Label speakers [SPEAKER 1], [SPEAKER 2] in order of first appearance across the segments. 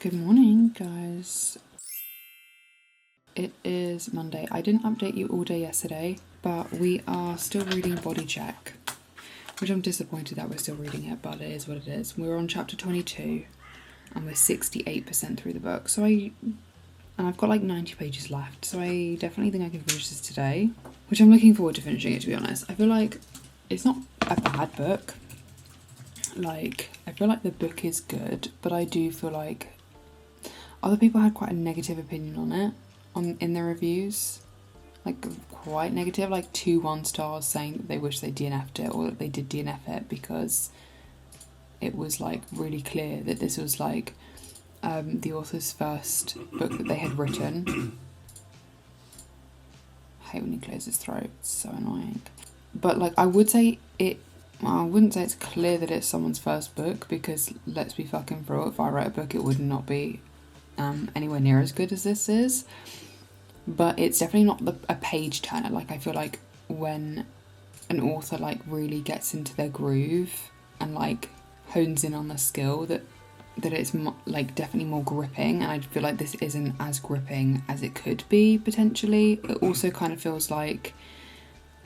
[SPEAKER 1] Good morning, guys. It is Monday. I didn't update you all day yesterday, but we are still reading Body Check, which I'm disappointed that we're still reading it, but it is what it is. We're on chapter 22 and we're 68% through the book. I've got like 90 pages left, so I definitely think I can finish this today, which I'm looking forward to finishing it, to be honest. I feel like it's not a bad book. I feel like the book is good, but I do feel like other people had quite a negative opinion on it in their reviews. Like, quite negative, like 2 1-stars saying that they wish they DNF'd it, or that they did DNF it because it was like really clear that this was like the author's first book that they had written. I hate when he clears his throat, it's so annoying. But like, I wouldn't say it's clear that it's someone's first book, because let's be fucking real, if I wrote a book it would not be anywhere near as good as this is. But it's definitely not a page turner. Like, I feel like when an author like really gets into their groove and like hones in on the skill, that it's like definitely more gripping, and I feel like this isn't as gripping as it could be potentially. It also kind of feels like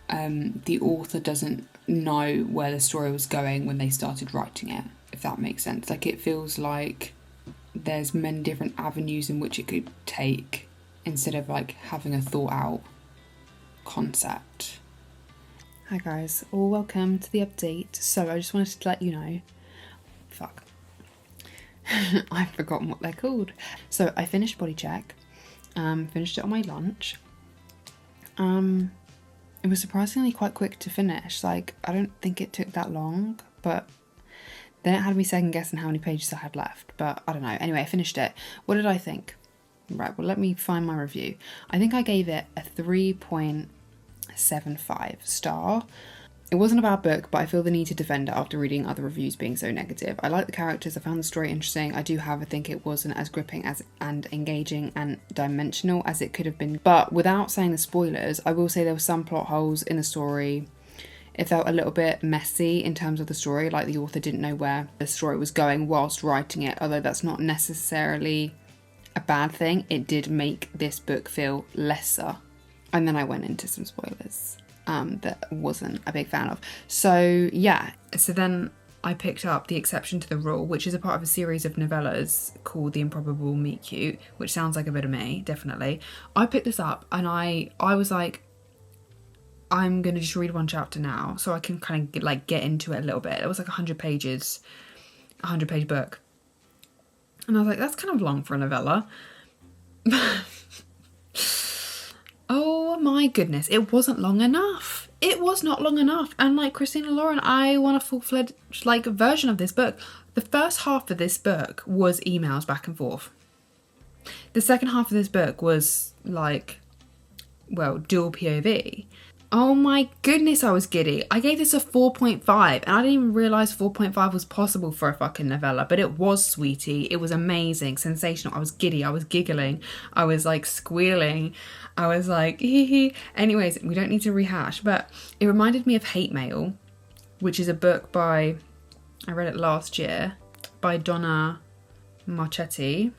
[SPEAKER 1] the author doesn't know where the story was going when they started writing it, if that makes sense. Like, it feels like there's many different avenues in which it could take, instead of like having a thought out concept. Hi guys, all welcome to the update. So I just wanted to let you know, I've forgotten what they're called. So I finished Body Check, finished it on my lunch. It was surprisingly quite quick to finish. Like, I don't think it took that long, but then it had me second guessing how many pages I had left. But I don't know. Anyway, I finished it. What did I think? Right, well, let me find my review. I think I gave it a 3.75 star. It wasn't a bad book, but I feel the need to defend it after reading other reviews being so negative. I like the characters, I found the story interesting. I do, however, think it wasn't as gripping and engaging and dimensional as it could have been. But without saying the spoilers, I will say there were some plot holes in the story. It felt a little bit messy in terms of the story, like the author didn't know where the story was going whilst writing it, although that's not necessarily a bad thing. It did make this book feel lesser. And then I went into some spoilers that wasn't a big fan of. So yeah, so then I picked up The Exception to the Rule, which is a part of a series of novellas called The Improbable Meet Cute, which sounds like a bit of me, definitely. I picked this up and I was like, I'm going to just read one chapter now so I can kind of get into it a little bit. It was like 100 pages, a 100-page book. And I was like, that's kind of long for a novella. Oh my goodness, it wasn't long enough. It was not long enough. And like Christina Lauren, I want a full-fledged version of this book. The first half of this book was emails back and forth. The second half of this book was dual POV. Oh my goodness, I was giddy. I gave this a 4.5 and I didn't even realise 4.5 was possible for a fucking novella, but it was, sweetie. It was amazing, sensational. I was giddy, I was giggling, I was like squealing, I was like hee hee. Anyways, we don't need to rehash, but it reminded me of Hate Mail, which is a book I read it last year, by Donna Marchetti,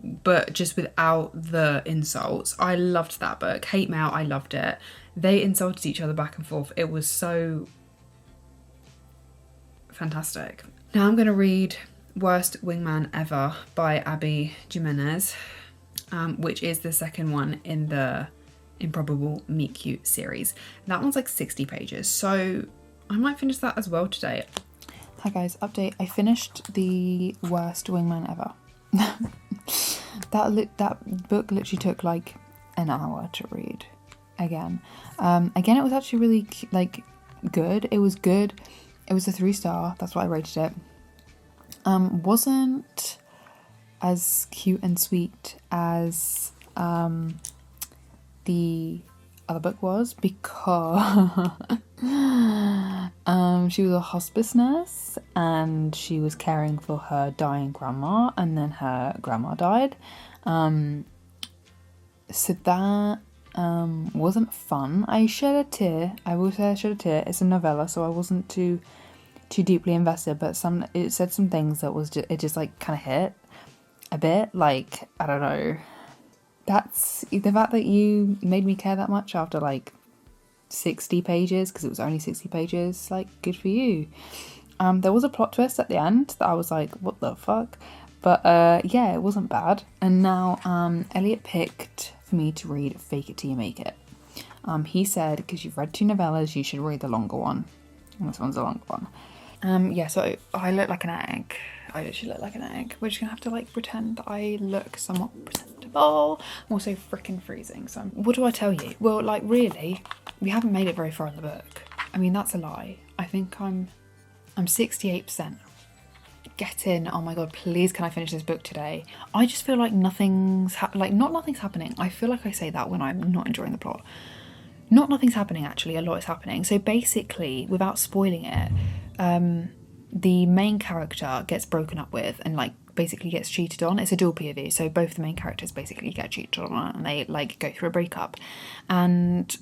[SPEAKER 1] but just without the insults. I loved that book. Hate Mail, I loved it. They insulted each other back and forth. It was so fantastic. Now I'm going to read Worst Wingman Ever by Abby Jimenez, which is the second one in the Improbable Meet Cute series. That one's like 60 pages, so I might finish that as well today. Hi guys, update. I finished the Worst Wingman Ever. That book literally took like an hour to read. Again, it was actually really good. It was good. It was a 3-star. That's what I rated it. Wasn't as cute and sweet as the other book was, because she was a hospice nurse and she was caring for her dying grandma, and then her grandma died. So that wasn't fun. I shed a tear. I will say I shed a tear. It's a novella, so I wasn't too deeply invested, but it said some things that was just kind of hit. a bit. Like, I don't know. That's the fact that you made me care that much after like 60 pages, because it was only 60 pages, like, good for you. There was a plot twist at the end that I was like, what the fuck? But yeah, it wasn't bad. And now Elliot picked for me to read Fake It Till You Make It. He said, because you've read 2 novellas, you should read the longer one. And this one's a longer one. Yeah, so I look like an egg. I literally look like an egg. We're just gonna have to like pretend that I look somewhat presentable. I'm also freaking freezing, so what do I tell you? Well, like, really, we haven't made it very far in the book. I mean, that's a lie. I think I'm 68%. Get in. Oh my god, please can I finish this book today? I just feel like nothing's happening. I feel like I say that when I'm not enjoying the plot. Nothing's happening, actually. A lot is happening. So basically, without spoiling it, the main character gets broken up with and like basically gets cheated on. It's a dual POV, so both the main characters basically get cheated on and they like go through a breakup. And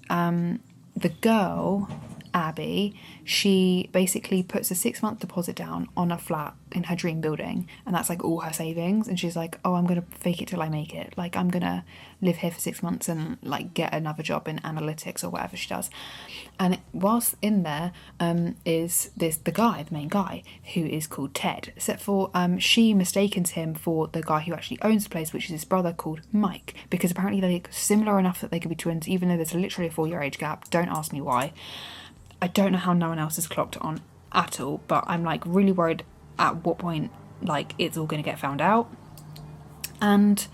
[SPEAKER 1] the girl, Abby, she basically puts a 6-month deposit down on a flat in her dream building, and that's like all her savings. And she's like, oh, I'm gonna fake it till I make it. Like, I'm gonna live here for 6 months and like get another job in analytics or whatever she does. And whilst in there is the main guy, who is called Ted, except for she mistakes him for the guy who actually owns the place, which is his brother called Mike, because apparently they're similar enough that they could be twins, even though there's literally a 4-year age gap. Don't ask me why. I don't know how no one else has clocked it on at all, but I'm like really worried at what point like it's all going to get found out. And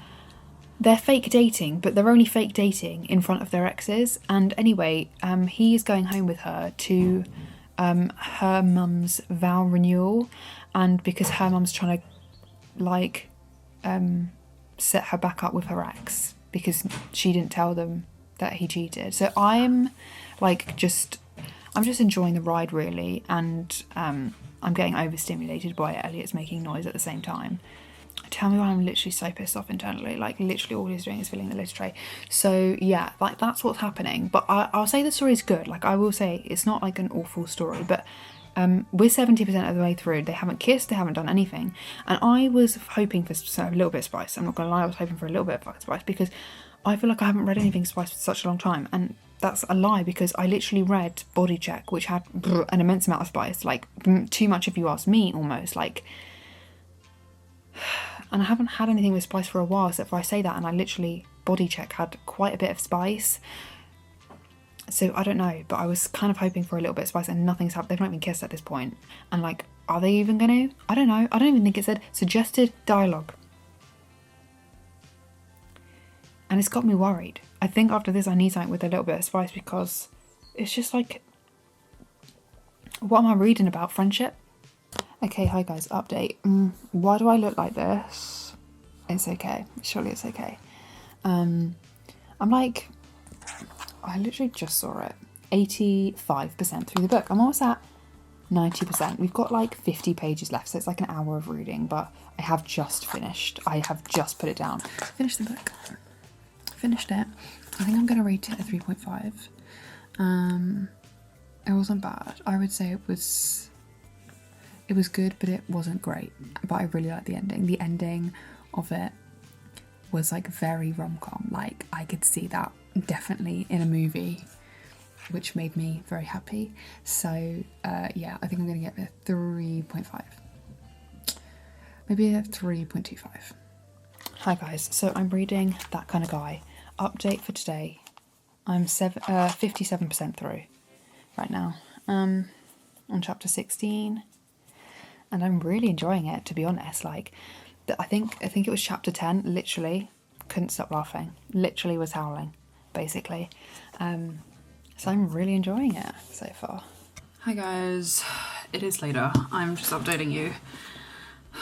[SPEAKER 1] they're fake dating, but they're only fake dating in front of their exes. And anyway, he's going home with her to her mum's vow renewal, and because her mum's trying to like set her back up with her ex because she didn't tell them that he cheated. So I'm just enjoying the ride, really, and I'm getting overstimulated by it. Elliot's making noise at the same time. Tell me why I'm literally so pissed off internally. Like, literally all he's doing is filling the litter tray. So yeah, like, that's what's happening. But I'll say the story's good. Like, I will say it's not like an awful story, but we're 70% of the way through. They haven't kissed, they haven't done anything. And I was hoping for a little bit of spice. I'm not gonna lie, I was hoping for a little bit of spice, because I feel like I haven't read anything spice for such a long time. And that's a lie, because I literally read Body Check, which had an immense amount of spice, like too much if you ask me, almost, like. And I haven't had anything with spice for a while, except for I say that, and I literally, Body Check had quite a bit of spice. So I don't know, but I was kind of hoping for a little bit of spice, and nothing's happened. They've not even kissed at this point. And like, are they even gonna? I don't know. I don't even think it said suggested dialogue. And it's got me worried. I think after this I need something with a little bit of spice, because it's just like, what am I reading about? Friendship? Okay, hi guys, update. Why do I look like this? It's okay. Surely it's okay. I'm like, I literally just saw it. 85% through the book. I'm almost at 90%. We've got like 50 pages left, so it's like an hour of reading, but I have just finished. I have just put it down. Finished the book. Finished it. I think I'm going to rate it a 3.5. It wasn't bad. I would say it was good, but it wasn't great. But I really liked the ending. The ending of it was like very rom-com. Like, I could see that definitely in a movie, which made me very happy. So yeah, I think I'm going to get a 3.5. Maybe a 3.25. Hi guys, so I'm reading That Kind of Guy. Update for today. I'm 57% through right now. On chapter 16. And I'm really enjoying it, to be honest. Like, I think it was chapter 10. Literally couldn't stop laughing. Literally was howling, basically. So I'm really enjoying it so far. Hi guys, it is later. I'm just updating you.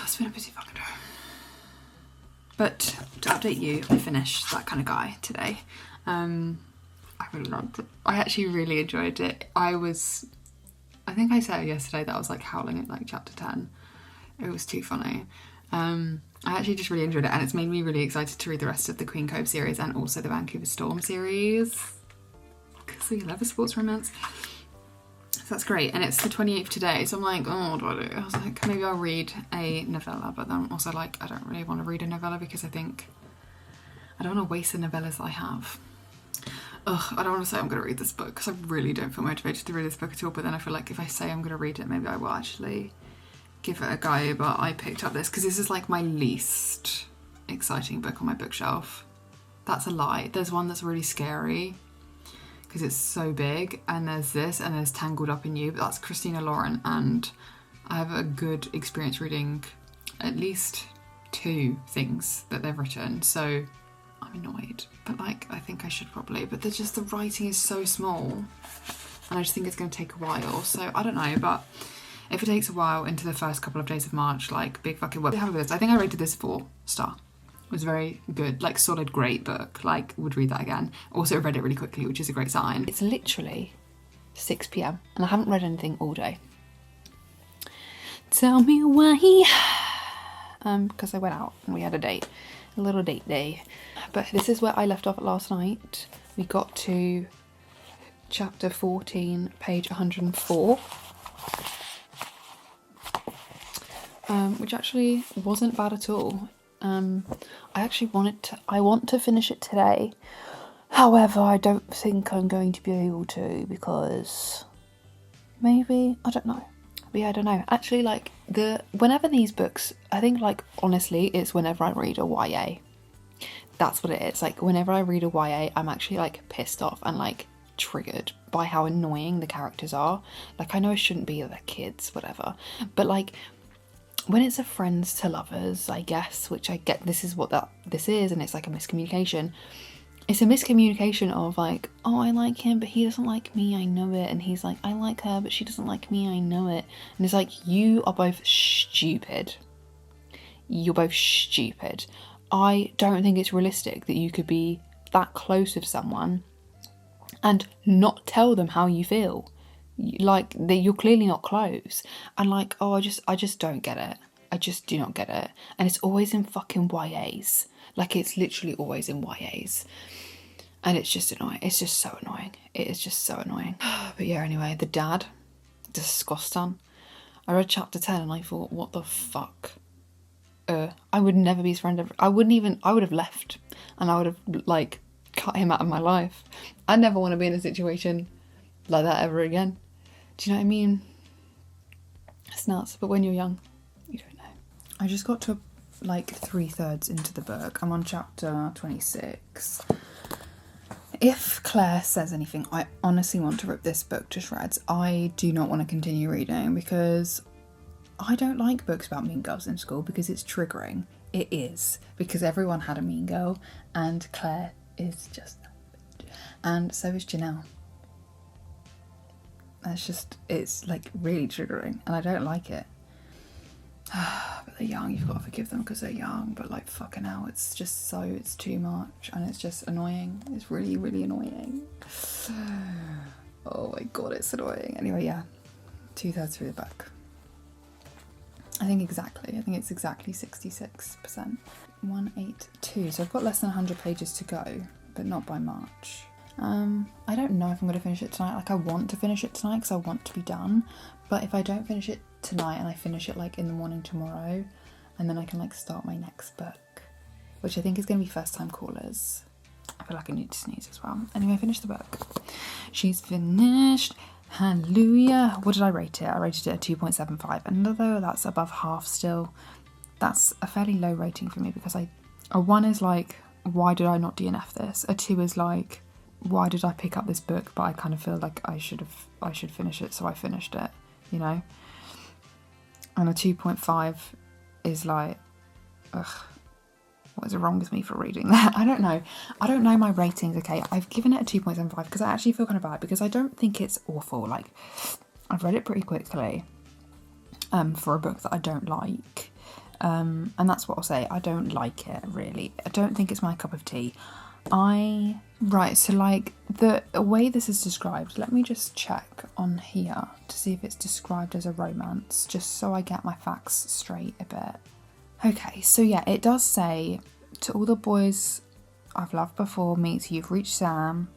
[SPEAKER 1] It's been a busy fucking day. But to update you, I finished That Kind of Guy today. I really loved it. I actually really enjoyed it. I think I said yesterday that I was like howling at like chapter 10. It was too funny. I actually just really enjoyed it, and it's made me really excited to read the rest of the Queen Cove series and also the Vancouver Storm series, because we love a sports romance. that's great. And it's the 28th today, so I'm like, oh, what do I do? I was like, maybe I'll read a novella, but then I'm also like, I don't really want to read a novella because I think I don't want to waste the novellas that I have. Ugh, I don't want to say I'm going to read this book because I really don't feel motivated to read this book at all, but then I feel like if I say I'm going to read it, maybe I will actually give it a go. But I picked up this because this is like my least exciting book on my bookshelf. That's a lie. There's one that's really scary because it's so big, and there's this, and there's Tangled Up in You, but that's Christina Lauren, and I have a good experience reading at least 2 things that they've written, so I'm annoyed, but like I think I should probably, but the writing is so small and I just think it's going to take a while, so I don't know. But if it takes a while into the first couple of days of March, like big fucking work. Have this. I think I rated this 4-star. It was very good, like solid, great book, like would read that again. Also read it really quickly, which is a great sign. It's literally 6 p.m. and I haven't read anything all day. Tell me why. Because I went out and we had a date. A little date day. But this is where I left off last night. We got to chapter 14, page 104. Which actually wasn't bad at all. I want to finish it today. However, I don't think I'm going to be able to because maybe, I don't know. But yeah, I don't know. Actually, like whenever these books, I think like honestly, it's whenever I read a YA. That's what it is. Like whenever I read a YA, I'm actually like pissed off and like triggered by how annoying the characters are. Like I know I shouldn't be, they're kids, whatever. But like when it's a friends to lovers, I guess, which I get, this is what this is, and it's like a miscommunication. It's a miscommunication of like, oh, I like him, but he doesn't like me, I know it. And he's like, I like her, but she doesn't like me, I know it. And it's like, you are both stupid. You're both stupid. I don't think it's realistic that you could be that close with someone and not tell them how you feel. Like, you're clearly not close. And like, oh, I just don't get it. I just do not get it. And it's always in fucking YAs. Like, it's literally always in YAs. And it's just annoying. It's just so annoying. It is just so annoying. But yeah, anyway, the dad, disgusting. I read chapter 10 and I thought, what the fuck? I would never be his friend. I would have left. And I would have, like, cut him out of my life. I never want to be in a situation like that ever again. Do you know what I mean? It's nuts, but when you're young, you don't know. I just got to like 3/3 into the book. I'm on chapter 26. If Claire says anything, I honestly want to rip this book to shreds. I do not want to continue reading because I don't like books about mean girls in school because it's triggering. It is, because everyone had a mean girl and Claire is just that bitch. And so is Janelle. It's like really triggering and I don't like it. But they're young, you've got to forgive them because they're young, but like fucking hell, it's too much and it's just annoying. It's really, really annoying. Oh my god, it's annoying. Anyway, yeah, 2/3 through the book. I think it's exactly 66%. 182, so I've got less than 100 pages to go, but not by March. I don't know if I'm going to finish it tonight. Like, I want to finish it tonight because I want to be done. But if I don't finish it tonight and I finish it like in the morning tomorrow, and then I can like start my next book, which I think is going to be First Time Callers. I feel like I need to sneeze as well. Anyway, I finished the book. She's finished. Hallelujah. What did I rate it? I rated it a 2.75. And although that's above half still, that's a fairly low rating for me because a 1 is like, why did I not DNF this? A 2 is like, why did I pick up this book? But I kind of feel like I should finish it, so I finished it, you know? And a 2.5 is like, ugh, what is wrong with me for reading that? I don't know my ratings, okay? I've given it a 2.75 because I actually feel kind of bad because I don't think it's awful. Like, I've read it pretty quickly for a book that I don't like. And that's what I'll say. I don't like it, really. I don't think it's my cup of tea. Right, so like the way this is described, let me just check on here to see if it's described as a romance, just so I get my facts straight a bit. Okay, so yeah, it does say, to all the boys I've loved before meets You've Reached Sam,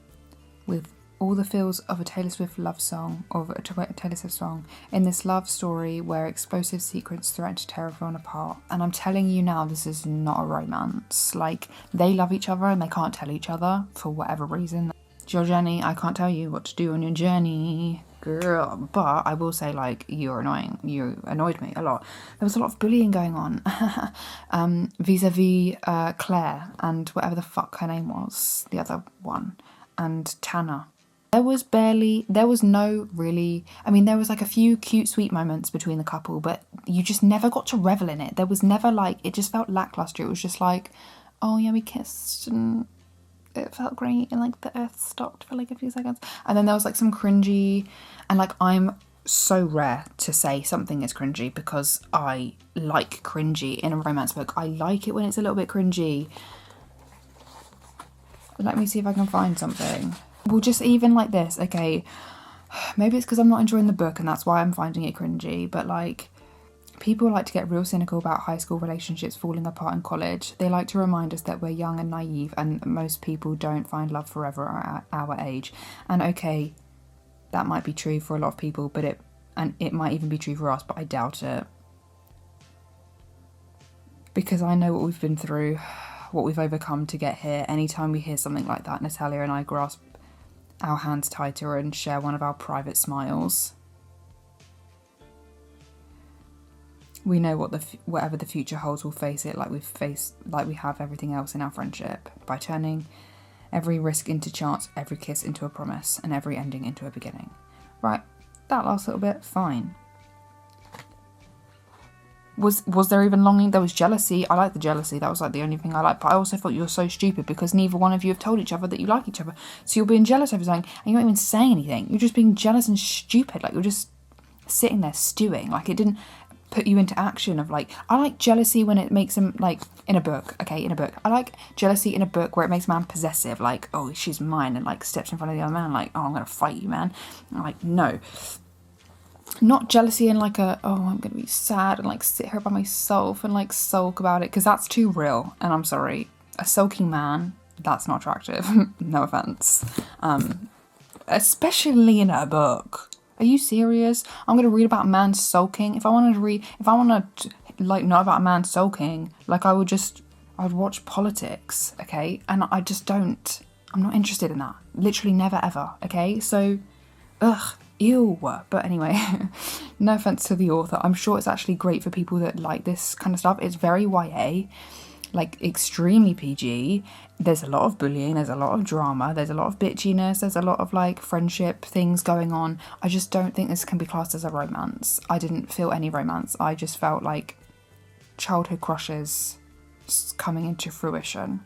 [SPEAKER 1] with
[SPEAKER 2] all the feels of a Taylor Swift love song, or a Taylor Swift song, in this love story where explosive secrets threaten to tear everyone apart. And I'm telling you now, this is not a romance. Like, they love each other and they can't tell each other for whatever reason. It's your journey. I can't tell you what to do on your journey, girl. But I will say, like, you're annoying. You annoyed me a lot. There was a lot of bullying going on vis-a-vis Claire and whatever the fuck her name was, the other one, and Tanner. There was no really, I mean, there was like a few cute, sweet moments between the couple, but you just never got to revel in it. There was never like, it just felt lackluster. It was just like, oh yeah, we kissed and it felt great and like the earth stopped for like a few seconds. And then there was like some cringy, and like, I'm so rare to say something is cringy because I like cringy in a romance book. I like it when it's a little bit cringy. Let me see if I can find something. Well, just even like this, okay, maybe it's because I'm not enjoying the book and that's why I'm finding it cringy, but like, people like to get real cynical about high school relationships falling apart in college. They like to remind us that we're young and naive and most people don't find love forever at our age. And okay, that might be true for a lot of people, but it might even be true for us, but I doubt it. Because I know what we've been through, what we've overcome to get here. Anytime we hear something like that, Natalia and I grasp our hands tighter and share one of our private smiles. We know whatever the future holds, we'll face it like we have everything else in our friendship, by turning every risk into chance, every kiss into a promise, and every ending into a beginning. Right, that last little bit, fine. Was there even longing? There was jealousy. I like the jealousy. That was like the only thing I liked. But I also thought you were so stupid because neither one of you have told each other that you like each other. So you're being jealous over something and you're not even saying anything. You're just being jealous and stupid. Like, you're just sitting there stewing. Like, it didn't put you into action of like, I like jealousy when it makes them, like, in a book. Okay, in a book. I like jealousy in a book where it makes a man possessive. Like, oh, she's mine, and like steps in front of the other man. Like, oh, I'm going to fight you, man. And I'm like, no. Not jealousy in like a, oh, I'm going to be sad and like sit here by myself and like sulk about it, because that's too real. And I'm sorry, a sulking man, that's not attractive. No offense. Especially in a book. Are you serious? I'm going to read about a man sulking. If I want to like know about a man sulking, like I would watch politics, okay? And I just don't. I'm not interested in that. Literally never ever, okay? So, ugh. Ew. But anyway, no offense to the author. I'm sure it's actually great for people that like this kind of stuff. It's very YA, like extremely PG. There's a lot of bullying, there's a lot of drama, there's a lot of bitchiness, there's a lot of like friendship things going on. I just don't think this can be classed as a romance. I didn't feel any romance. I just felt like childhood crushes coming into fruition.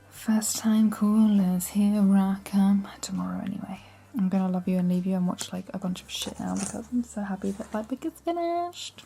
[SPEAKER 2] First time callers, here I come. Tomorrow anyway. I'm gonna love you and leave you and watch like a bunch of shit now because I'm so happy that like book is finished.